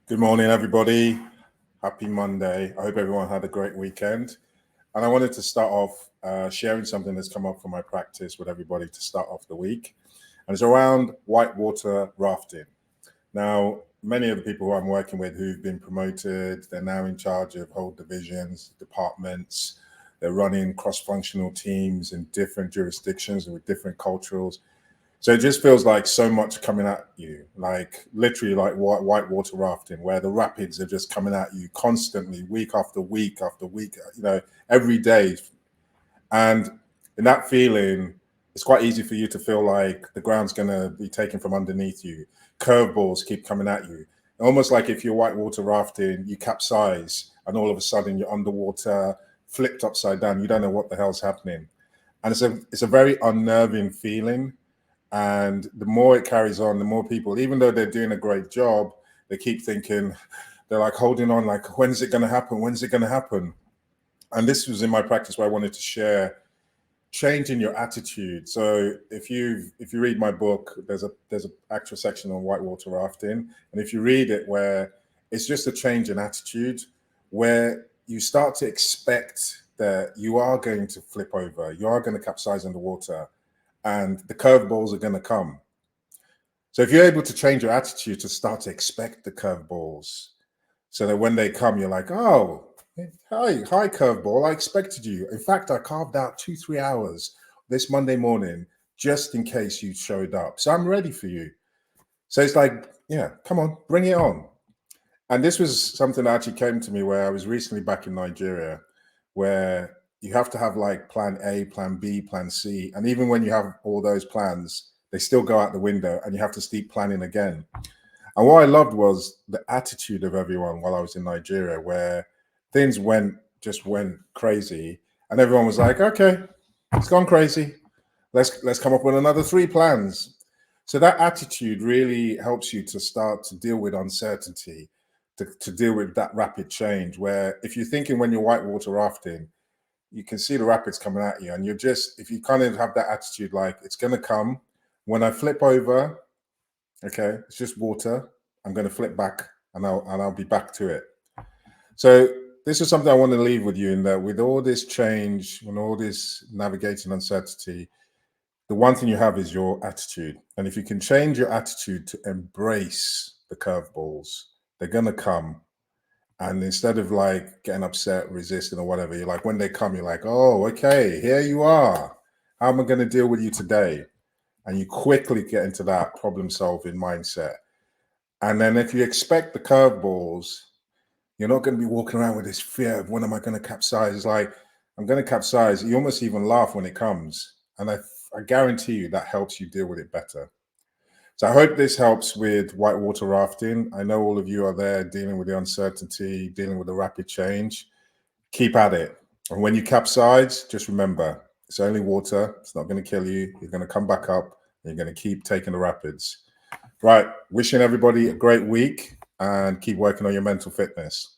Good morning, everybody. Happy Monday. I hope everyone had a great weekend. And I wanted to start off sharing something that's come up from my practice with everybody to start off the week. And it's around whitewater rafting. Now, many of the people who I'm working with who've been promoted, they're now in charge of whole divisions, departments. They're running cross functional teams in different jurisdictions and with different cultures. So it just feels like so much coming at you, like literally like whitewater rafting, where the rapids are just coming at you constantly, week after week after week, every day. And in that feeling, it's quite easy for you to feel like the ground's going to be taken from underneath you. Curveballs keep coming at you. Almost like if you're whitewater rafting, you capsize and all of a sudden you're underwater, flipped upside down. You don't know what the hell's happening. And it's a very unnerving feeling, and the more it carries on, the more people, even though they're doing a great job, they keep thinking, they're like holding on, like, when's it going to happen? When's it going to happen? And this was in my practice where I wanted to share changing your attitude. So if you read my book, there's a actual section on whitewater rafting. And if you read it, where it's just a change in attitude, where you start to expect that you are going to flip over, you are going to capsize in the water, and the curveballs are going to come. So if you're able to change your attitude to start to expect the curveballs, so that when they come, you're like, oh, hi, curveball. I expected you. In fact, I carved out 2-3 hours this Monday morning just in case you showed up. So I'm ready for you. So it's like, yeah, come on, bring it on. And this was something that actually came to me where I was recently back in Nigeria, where you have to have like plan A, plan B, plan C. And even when you have all those plans, they still go out the window and you have to keep planning again. And what I loved was the attitude of everyone while I was in Nigeria, where things just went crazy. And everyone was like, okay, it's gone crazy. Let's come up with another 3 plans. So that attitude really helps you to start to deal with uncertainty, to deal with that rapid change. Where if you're thinking when you're whitewater rafting, you can see the rapids coming at you, and if you kind of have that attitude, like it's going to come. When I flip over, okay, it's just water. I'm going to flip back, and I'll be back to it. So this is something I want to leave with you, in that with all this change and all this navigating uncertainty, the one thing you have is your attitude. And if you can change your attitude to embrace the curveballs, they're going to come. And instead of like getting upset, resisting, or whatever, you're like, when they come, you're like, oh, okay, here you are. How am I going to deal with you today? And you quickly get into that problem solving mindset. And then if you expect the curveballs, you're not going to be walking around with this fear of, when am I going to capsize? It's like, I'm going to capsize. You almost even laugh when it comes. And I guarantee you that helps you deal with it better. So I hope this helps with whitewater rafting. I know all of you are there dealing with the uncertainty, dealing with the rapid change. Keep at it. And when you capsize, just remember, it's only water. It's not going to kill you. You're going to come back up, and you're going to keep taking the rapids. Right. Wishing everybody a great week, and keep working on your mental fitness.